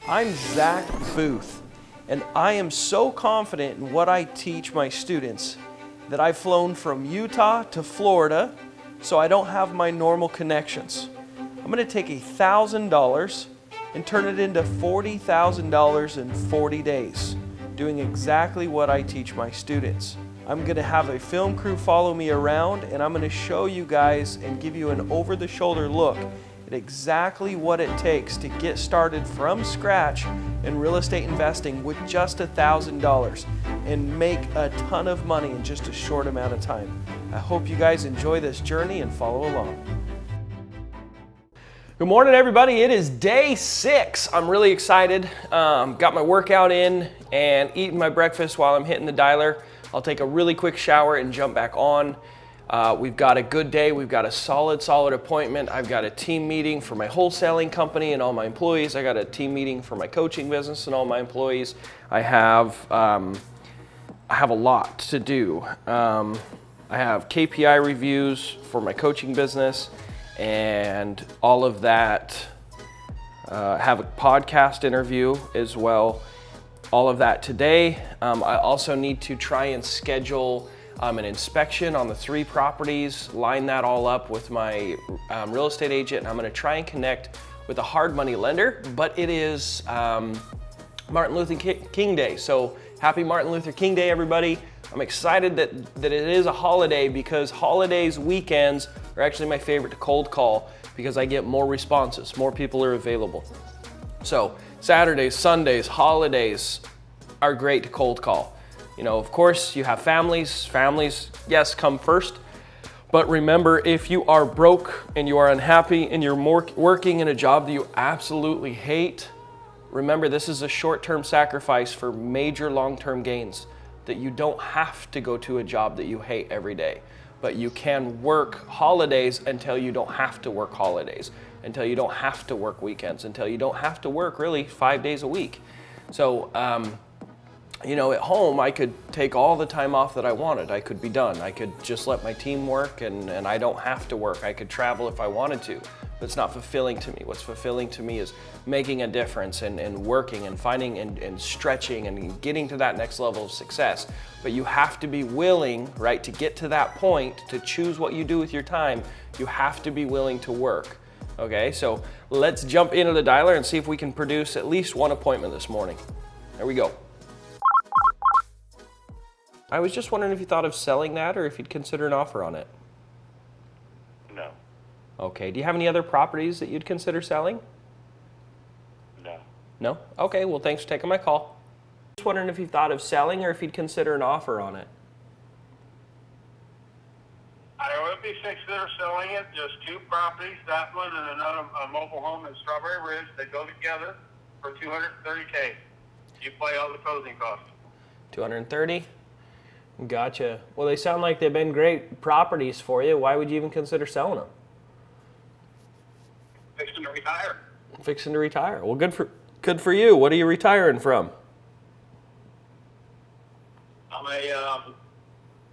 I'm Zack Boothe, and I am so confident in what I teach my students that I've flown from Utah to Florida so I don't have my normal connections. I'm going to take $1,000 and turn it into $40,000 in 40 days, doing exactly what I teach my students. I'm going to have a film crew follow me around, and I'm going to show you guys and give you an over-the-shoulder look at exactly what it takes to get started from scratch in real estate investing with just $1,000 and make a ton of money in just a short amount of time. I hope you guys enjoy this journey and follow along. Good morning, everybody. It is day 6. I'm really excited. Got my workout in and eating my breakfast while I'm hitting the dialer. I'll take a really quick shower and jump back on. We've got a good day. We've got a solid appointment. I've got a team meeting for my wholesaling company and all my employees. I got a team meeting for my coaching business and all my employees. I have a lot to do. I have KPI reviews for my coaching business and all of that. Have a podcast interview as well. All of that today. I also need to try and schedule an inspection on the 3 properties, line that all up with my real estate agent, and I'm gonna try and connect with a hard money lender, but it is Martin Luther King Day, so happy Martin Luther King Day, everybody. I'm excited that it is a holiday because holidays, weekends are actually my favorite to cold call because I get more responses, more people are available. So Saturdays, Sundays, holidays are great to cold call. You know, of course, you have families. Families, yes, come first. But remember, if you are broke and you are unhappy and you're working in a job that you absolutely hate, remember this is a short-term sacrifice for major long-term gains. That you don't have to go to a job that you hate every day. But you can work holidays until you don't have to work holidays. Until you don't have to work weekends. Until you don't have to work really 5 days a week. So, you know, at home, I could take all the time off that I wanted. I could be done. I could just let my team work and I don't have to work. I could travel if I wanted to. But it's not fulfilling to me. What's fulfilling to me is making a difference and working and finding and stretching and getting to that next level of success. But you have to be willing, right, to get to that point, to choose what you do with your time, you have to be willing to work. Okay, so let's jump into the dialer and see if we can produce at least one appointment this morning. There we go. I was just wondering if you thought of selling that or if you'd consider an offer on it. No. Okay. Do you have any other properties that you'd consider selling? No. No? Okay. Well, thanks for taking my call. Just wondering if you thought of selling or if you'd consider an offer on it. I would be consider selling it. Just 2 properties, that one and another a mobile home in Strawberry Ridge. They go together for $230K. You pay all the closing costs. 230? Gotcha. Well, they sound like they've been great properties for you. Why would you even consider selling them? Fixing to retire. Fixing to retire. Well, good for you. What are you retiring from?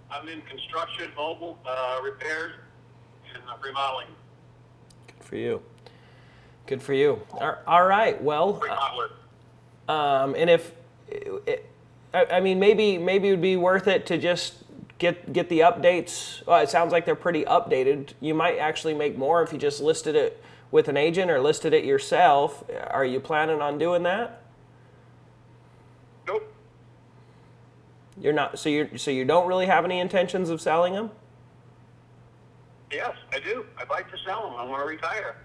I'm in construction, mobile repairs, and remodeling. Good for you. Good for you. All right. Well, and if I mean, maybe it would be worth it to just get the updates. Well, it sounds like they're pretty updated. You might actually make more if you just listed it with an agent or listed it yourself. Are you planning on doing that? Nope. You're not. So you don't really have any intentions of selling them? Yes, I do. I'd like to sell them. I want to retire.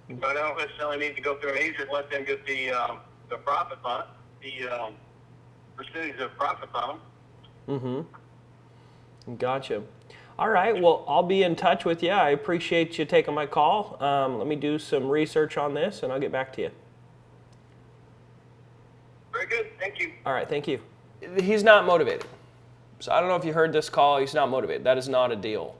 But I don't necessarily need to go through an agent. Let them get the profit on the percentage of profit on them. Mm-hmm. Gotcha. All right. Well, I'll be in touch with you. I appreciate you taking my call. Let me do some research on this, and I'll get back to you. Very good. Thank you. All right. Thank you. He's not motivated. So I don't know if you heard this call. He's not motivated. That is not a deal.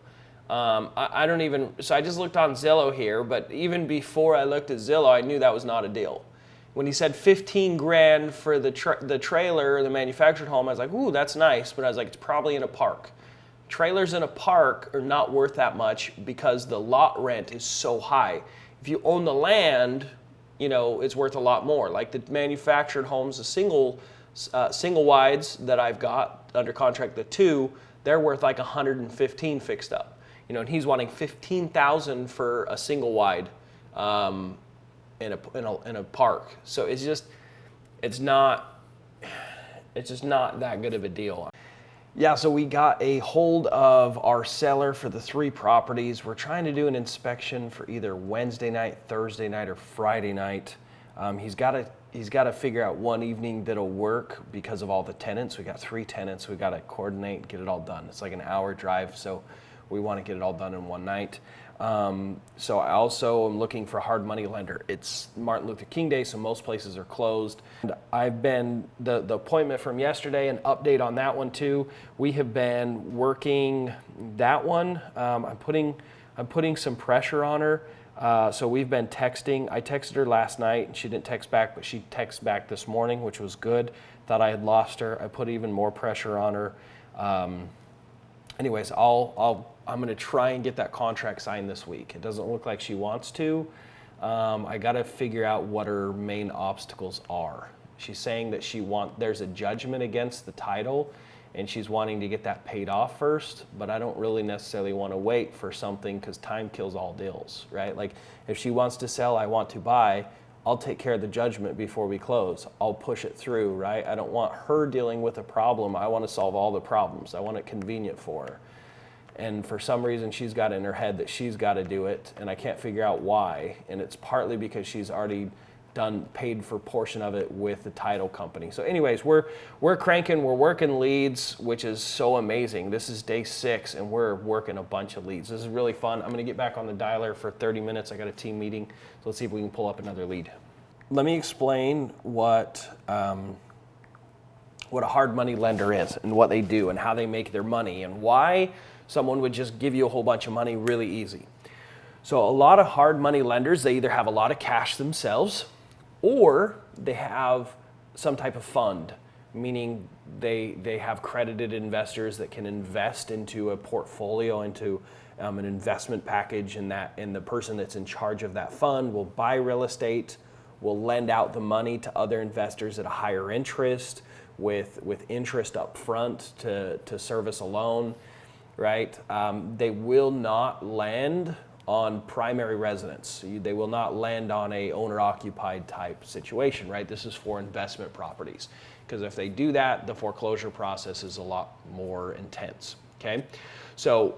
I don't even. So I just looked on Zillow here, but even before I looked at Zillow, I knew that was not a deal. When he said 15 grand for the trailer, the manufactured home, I was like, ooh, that's nice. But I was like, it's probably in a park. Trailers in a park are not worth that much because the lot rent is so high. If you own the land, it's worth a lot more. Like the manufactured homes, the single wides that I've got under contract, the 2, they're worth like 115 fixed up. And he's wanting $15,000 for a single wide in a park. So it's just not that good of a deal. Yeah, so we got a hold of our seller for the 3 properties. We're trying to do an inspection for either Wednesday night, Thursday night, or Friday night. He's got to figure out one evening that'll work because of all the tenants. We got 3 tenants. We got to coordinate and get it all done. It's like an hour drive, so we want to get it all done in one night. So I also am looking for a hard money lender. It's Martin Luther King Day, so most places are closed. And I've been, the appointment from yesterday, an update on that one too. We have been working that one. I'm putting some pressure on her. So we've been texting. I texted her last night and she didn't text back, but she texted back this morning, which was good. Thought I had lost her. I put even more pressure on her. Anyways, I'm going to try and get that contract signed this week. It doesn't look like she wants to. I got to figure out what her main obstacles are. She's saying that there's a judgment against the title and she's wanting to get that paid off first, but I don't really necessarily want to wait for something because time kills all deals, right? Like if she wants to sell, I want to buy, I'll take care of the judgment before we close. I'll push it through, right? I don't want her dealing with a problem. I want to solve all the problems. I want it convenient for her. And for some reason, she's got in her head that she's got to do it, and I can't figure out why. And it's partly because she's already paid for a portion of it with the title company. So anyways, we're cranking, we're working leads, which is so amazing. This is day 6, and we're working a bunch of leads. This is really fun. I'm going to get back on the dialer for 30 minutes. I got a team meeting, so let's see if we can pull up another lead. Let me explain what a hard money lender is and what they do and how they make their money and why someone would just give you a whole bunch of money really easy. So a lot of hard money lenders, they either have a lot of cash themselves or they have some type of fund, meaning they have credited investors that can invest into a portfolio, into an investment package, and the person that's in charge of that fund will buy real estate, will lend out the money to other investors at a higher interest with interest up front to service a loan. Right? They will not lend on primary residence. They will not lend on a owner-occupied type situation, right? This is for investment properties. Because if they do that, the foreclosure process is a lot more intense, okay? So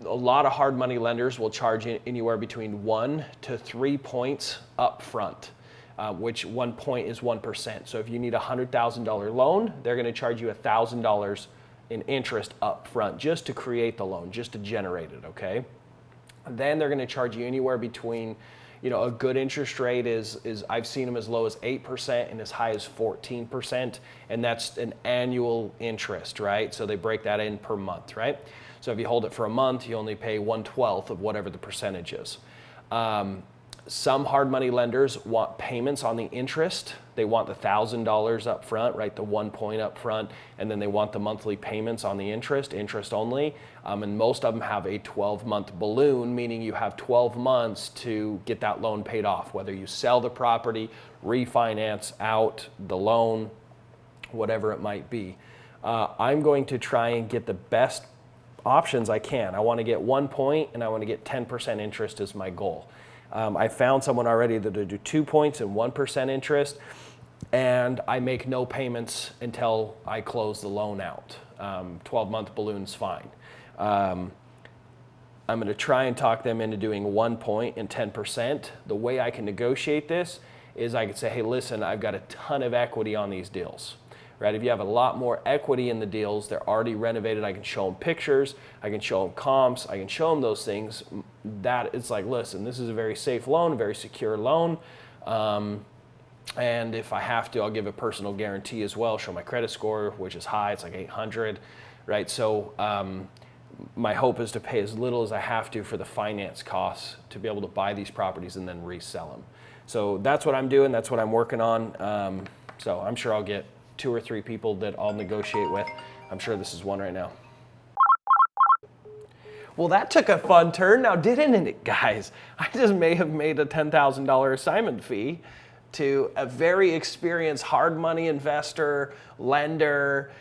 a lot of hard money lenders will charge anywhere between 1 to 3 points up front, which 1 point is 1%. So if you need a $100,000 loan, they're going to charge you $1,000 in interest up front just to create the loan, just to generate it, okay? Then they're going to charge you anywhere between, a good interest rate is I've seen them as low as 8% and as high as 14%, and that's an annual interest, right? So they break that in per month, right? So if you hold it for a month, you only pay 1/12 of whatever the percentage is. Some hard money lenders want payments on the interest. They want the $1,000 up front, right? The 1 point up front, and then they want the monthly payments on the interest only. And most of them have a 12-month balloon, meaning you have 12 months to get that loan paid off, whether you sell the property, refinance out the loan, whatever it might be. I'm going to try and get the best options I can. I want to get 1 point and I want to get 10% interest as my goal. I found someone already that'll do 2 points and 1% interest, and I make no payments until I close the loan out. 12-month balloon's fine. I'm going to try and talk them into doing 1 point and 10%. The way I can negotiate this is I could say, hey, listen, I've got a ton of equity on these deals. Right? If you have a lot more equity in the deals, they're already renovated, I can show them pictures, I can show them comps, I can show them those things. That it's like, listen, this is a very safe loan, a very secure loan. And if I have to, I'll give a personal guarantee as well, show my credit score, which is high, it's like 800, right? So my hope is to pay as little as I have to for the finance costs to be able to buy these properties and then resell them. So that's what I'm doing, that's what I'm working on. So I'm sure I'll get 2 or 3 people that I'll negotiate with. I'm sure this is one right now. Well, that took a fun turn now, didn't it, guys? I just may have made a $10,000 assignment fee to a very experienced hard money investor, lender,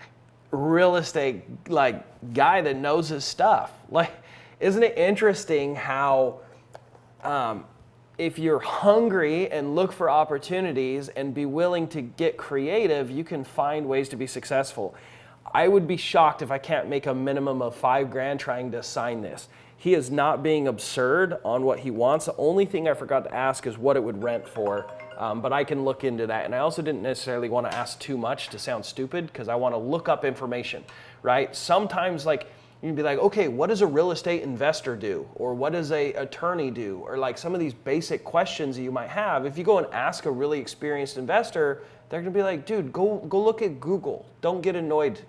real estate like guy that knows his stuff. Like, isn't it interesting how if you're hungry and look for opportunities and be willing to get creative, you can find ways to be successful. I would be shocked if I can't make a minimum of $5,000 trying to assign this. He is not being absurd on what he wants. The only thing I forgot to ask is what it would rent for, but I can look into that. And I also didn't necessarily want to ask too much to sound stupid because I want to look up information, right? Sometimes like you'd be like, okay, what does a real estate investor do? Or what does a attorney do? Or like some of these basic questions that you might have. If you go and ask a really experienced investor, they're gonna be like, dude, go look at Google. Don't get annoyed,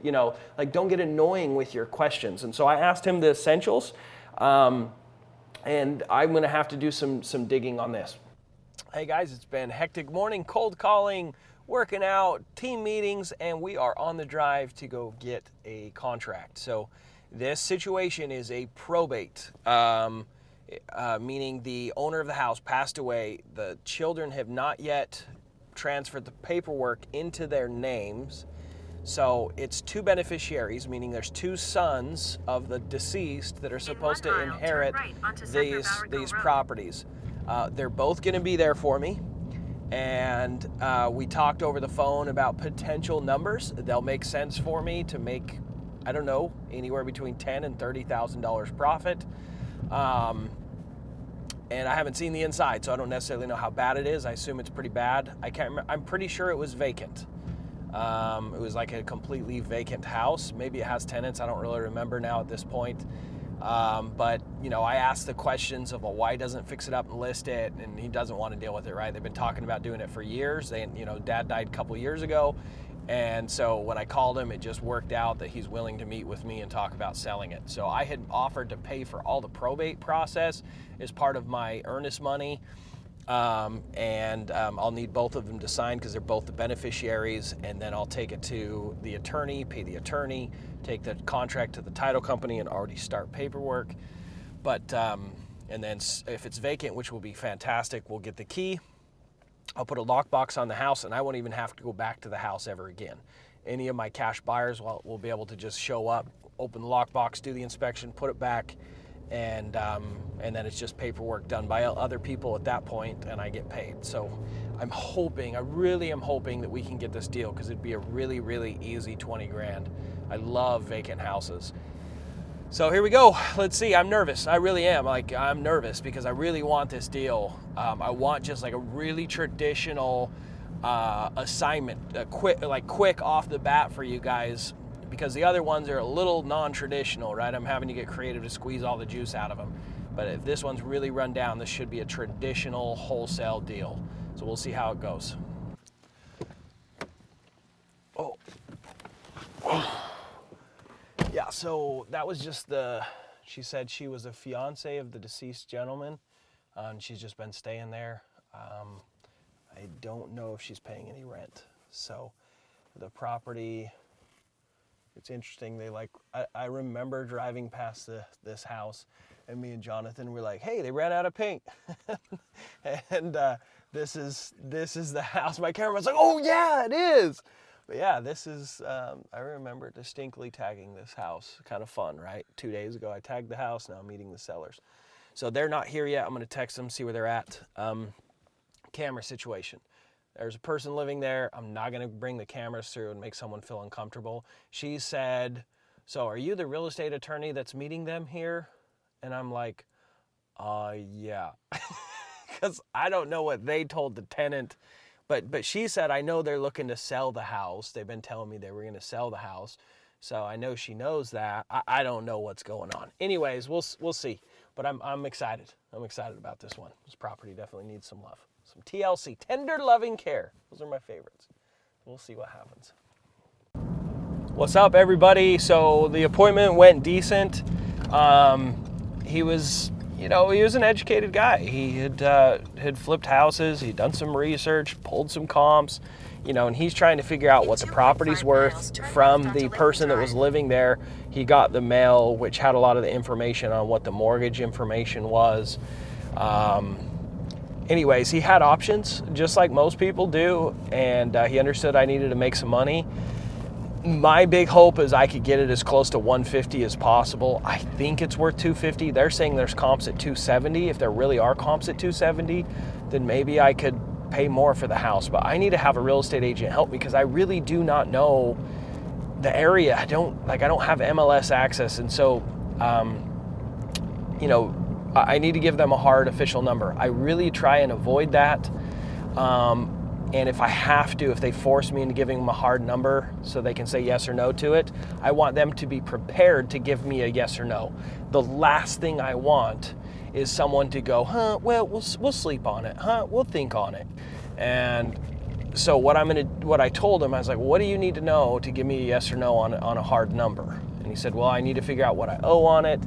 like don't get annoying with your questions. And so I asked him the essentials, and I'm gonna have to do some digging on this. Hey guys, it's been a hectic morning, cold calling, working out, team meetings, and we are on the drive to go get a contract. So this situation is a probate, meaning the owner of the house passed away. The children have not yet transferred the paperwork into their names. So it's two beneficiaries, meaning there's two sons of the deceased that are supposed to inherit these properties. They're both going to be there for me. And we talked over the phone about potential numbers. They'll make sense for me to make, I don't know, anywhere between $10,000 and $30,000 profit. And I haven't seen the inside, so I don't necessarily know how bad it is. I assume it's pretty bad. I can't remember. I'm pretty sure it was vacant. It was like a completely vacant house. Maybe it has tenants. I don't really remember now at this point. But, I asked the questions of, well, why doesn't fix it up and list it? And he doesn't want to deal with it, right? They've been talking about doing it for years. Dad died a couple years ago. And so when I called him, it just worked out that he's willing to meet with me and talk about selling it. So I had offered to pay for all the probate process as part of my earnest money. I'll need both of them to sign because they're both the beneficiaries. And then I'll take it to the attorney, pay the attorney, take the contract to the title company and already start paperwork. But, and then if it's vacant, which will be fantastic, we'll get the key. I'll put a lockbox on the house and I won't even have to go back to the house ever again. Any of my cash buyers will be able to just show up, open the lockbox, do the inspection, put it back, and then it's just paperwork done by other people at that point and I get paid. So I really am hoping that we can get this deal because it'd be a really, really easy 20 grand. I love vacant houses. So here we go. Let's see. I'm nervous. I really am. I'm nervous because I really want this deal. I want just like a really traditional assignment, quick off the bat for you guys, because the other ones are a little non-traditional, right? I'm having to get creative to squeeze all the juice out of them. But if this one's really run down, this should be a traditional wholesale deal. So we'll see how it goes. Oh. Yeah, so that was just she said she was a fiance of the deceased gentleman, and she's just been staying there. I don't know if she's paying any rent. So the property, it's interesting. I remember driving past this house, and me and Jonathan were like, hey, they ran out of paint. And this is the house. My cameraman's like, oh yeah, it is. But yeah, this is, I remember distinctly tagging this house. Kind of fun, right? 2 days ago, I tagged the house. Now I'm meeting the sellers. So they're not here yet. I'm going to text them, see where they're at. Camera situation. There's a person living there. I'm not going to bring the cameras through and make someone feel uncomfortable. She said, so are you the real estate attorney that's meeting them here? And I'm like, yeah. Because I don't know what they told the tenant. But she said, I know they're looking to sell the house. They've been telling me they were going to sell the house. So I know she knows that. I don't know what's going on. Anyways, we'll see. But I'm excited. I'm excited about this one. This property definitely needs some love. Some TLC, tender loving care. Those are my favorites. We'll see what happens. What's up, everybody? So the appointment went decent. He was you know, he was an educated guy. He had flipped houses, he'd done some research, pulled some comps, you know, and he's trying to figure out what the property's worth from the person that was living there. He got the mail, which had a lot of the information on what the mortgage information was. Anyways, he had options, just like most people do, and he understood I needed to make some money. My big hope is I could get it as close to 150 as possible. I think it's worth 250. They're saying there's comps at 270. If there really are comps at 270, then maybe I could pay more for the house. But I need to have a real estate agent help me because I really do not know the area. I don't have MLS access, and so you know, I need to give them a hard official number. I really try and avoid that. And if I have to, if they force me into giving them a hard number so they can say yes or no to it, I want them to be prepared to give me a yes or no. The last thing I want is someone to go, well, we'll sleep on it, we'll think on it. And so what I told him, I was like, what do you need to know to give me a yes or no on a hard number? And he said, well, I need to figure out what I owe on it,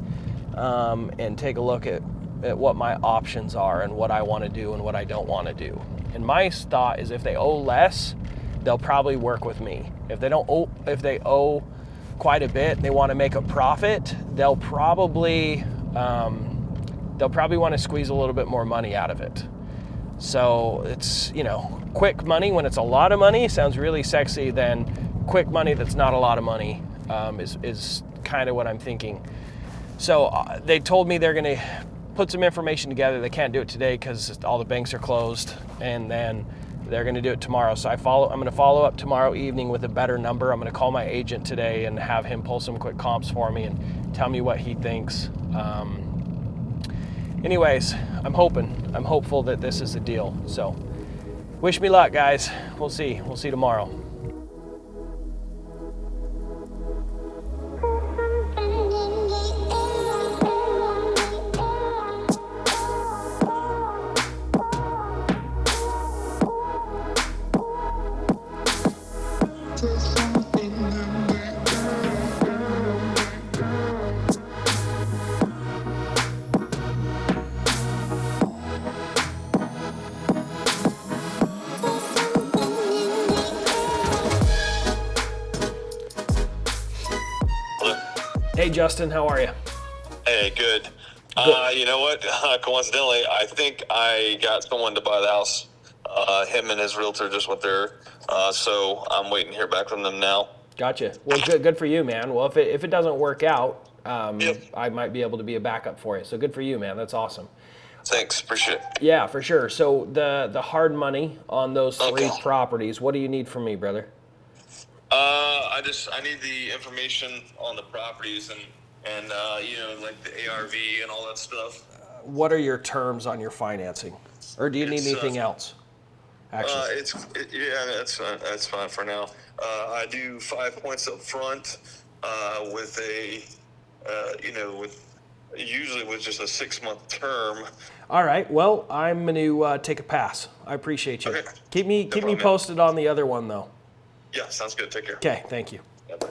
and take a look at what my options are and what I want to do and what I don't want to do. And my thought is if they owe less, they'll probably work with me. If they owe quite a bit and they want to make a profit, they'll probably want to squeeze a little bit more money out of it. So it's, you know, quick money when it's a lot of money sounds really sexy. Then quick money that's not a lot of money is kind of what I'm thinking. So they told me they're going to put some information together. They can't do it today because all the banks are closed, and then they're going to do it tomorrow. So I'm going to follow up tomorrow evening with a better number. I'm going to call my agent today and have him pull some quick comps for me and tell me what he thinks. Anyways, I'm hopeful that this is a deal. So wish me luck, guys. We'll see tomorrow. Hey Justin, how are you? Hey, good. You know what? Coincidentally, I think I got someone to buy the house. Him and his realtor just went there, so I'm waiting to hear back from them now. Gotcha. Well, good for you, man. Well, if it doesn't work out, Yep. I might be able to be a backup for you. So good for you, man. That's awesome. Thanks, appreciate it. Yeah, for sure. So the hard money on those three Okay. properties, what do you need from me, brother? I need the information on the properties and you know, like the ARV and all that stuff. What are your terms on your financing? Or do you need It's, anything else? Actually, That's fine for now. I do 5 points up front, with usually with just a 6-month term. all right. Well, I'm going to take a pass. I appreciate you. Okay. Keep me problem, man. posted on the other one, though. Yeah, sounds good. Take care. Okay, thank you. Yeah, bye.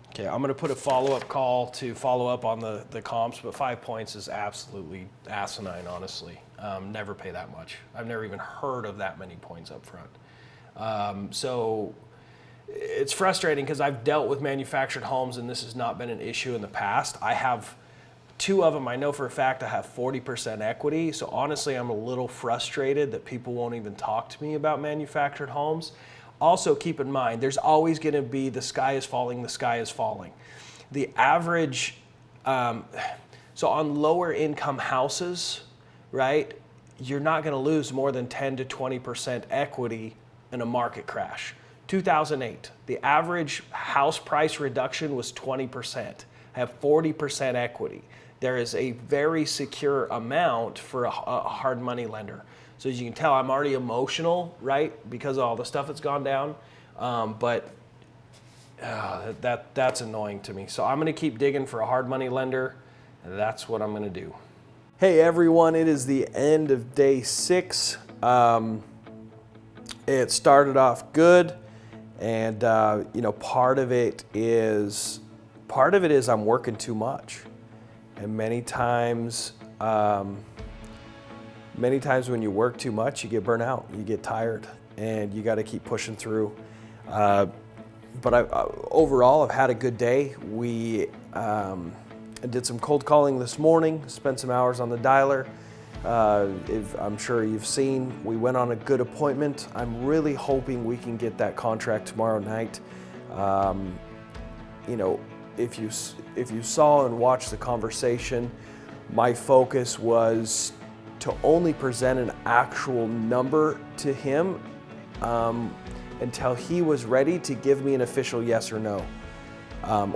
Okay, I'm going to put a follow-up call to follow up on the comps, but 5 points is absolutely asinine, honestly. Never pay that much. I've never even heard of that many points up front. So it's frustrating because I've dealt with manufactured homes and this has not been an issue in the past. I have 2 of them. I know for a fact I have 40% equity. So honestly, I'm a little frustrated that people won't even talk to me about manufactured homes. Also, keep in mind, there's always going to be the sky is falling, the sky is falling. The average, so on lower income houses, right, you're not going to lose more than 10 to 20% equity in a market crash. 2008, the average house price reduction was 20%. I have 40% equity. There is a very secure amount for a hard money lender. So as you can tell, I'm already emotional, right, because of all the stuff that's gone down. But that's annoying to me. So I'm going to keep digging for a hard money lender, and that's what I'm going to do. Hey everyone, it is the end of day 6. It started off good, and part of it is I'm working too much. And many times when you work too much, you get burnt out, you get tired, and you got to keep pushing through. But overall, I've had a good day. I did some cold calling this morning, spent some hours on the dialer. I'm sure you've seen, we went on a good appointment. I'm really hoping we can get that contract tomorrow night. You know, if you saw and watched the conversation, my focus was to only present an actual number to him until he was ready to give me an official yes or no,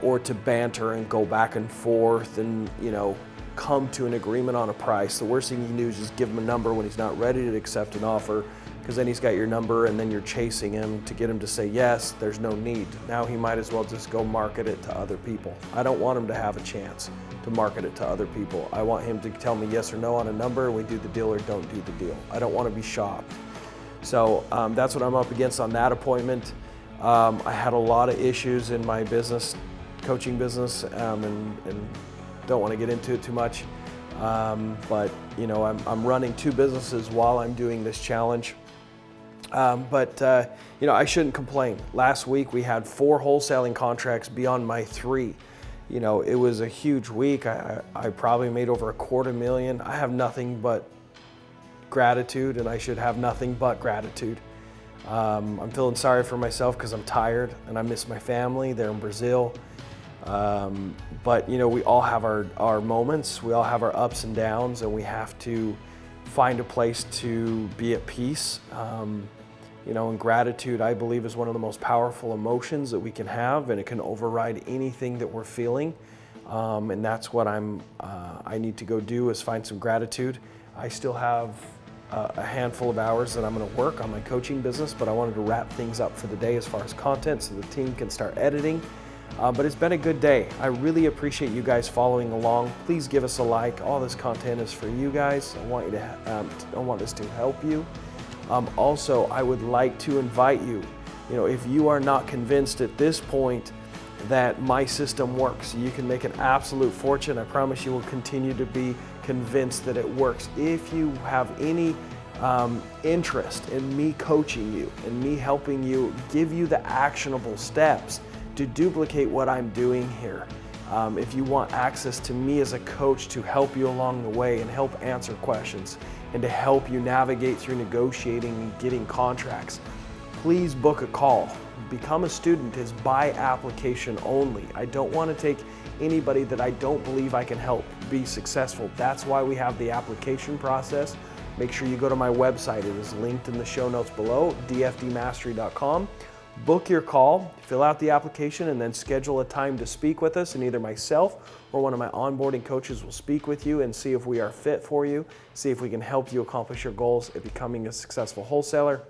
or to banter and go back and forth and, you know, come to an agreement on a price. The worst thing you can do is just give him a number when he's not ready to accept an offer, because then he's got your number and then you're chasing him to get him to say yes. There's no need. Now he might as well just go market it to other people. I don't want him to have a chance to market it to other people. I want him to tell me yes or no on a number, we do the deal or don't do the deal. I don't want to be shopped. So that's what I'm up against on that appointment. I had a lot of issues in my business, coaching business, and don't want to get into it too much. But you know, I'm running two businesses while I'm doing this challenge. But you know, I shouldn't complain. Last week we had 4 wholesaling contracts beyond my 3. You know, it was a huge week. I probably made over $250,000. I have nothing but gratitude, and I should have nothing but gratitude. I'm feeling sorry for myself because I'm tired and I miss my family. They're in Brazil. But you know, we all have our moments, we all have our ups and downs, and we have to find a place to be at peace. You know, and gratitude, I believe, is one of the most powerful emotions that we can have, and it can override anything that we're feeling. And that's what I need to go do, is find some gratitude. I still have a handful of hours that I'm going to work on my coaching business, but I wanted to wrap things up for the day as far as content so the team can start editing. But it's been a good day. I really appreciate you guys following along. Please give us a like. All this content is for you guys. I want this to help you. Also, I would like to invite you, you know, if you are not convinced at this point that my system works, you can make an absolute fortune. I promise you will continue to be convinced that it works. If you have any interest in me coaching you and me helping you, give you the actionable steps to duplicate what I'm doing here. If you want access to me as a coach to help you along the way and help answer questions and to help you navigate through negotiating and getting contracts, please book a call. Become a student is by application only. I don't want to take anybody that I don't believe I can help be successful. That's why we have the application process. Make sure you go to my website. It is linked in the show notes below, dfdmastery.com. Book your call, fill out the application, and then schedule a time to speak with us, and either myself or one of my onboarding coaches will speak with you and see if we are fit for you, see if we can help you accomplish your goals at becoming a successful wholesaler.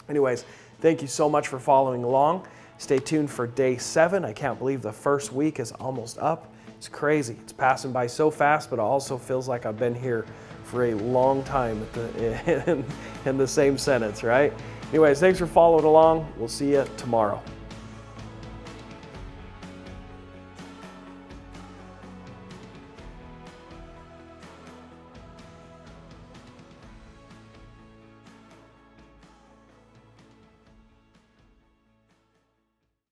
Anyways, thank you so much for following along. Stay tuned for day 7. I can't believe the first week is almost up. It's crazy. It's passing by so fast, but it also feels like I've been here for a long time in the same sentence, right? Anyways, thanks for following along. We'll see you tomorrow.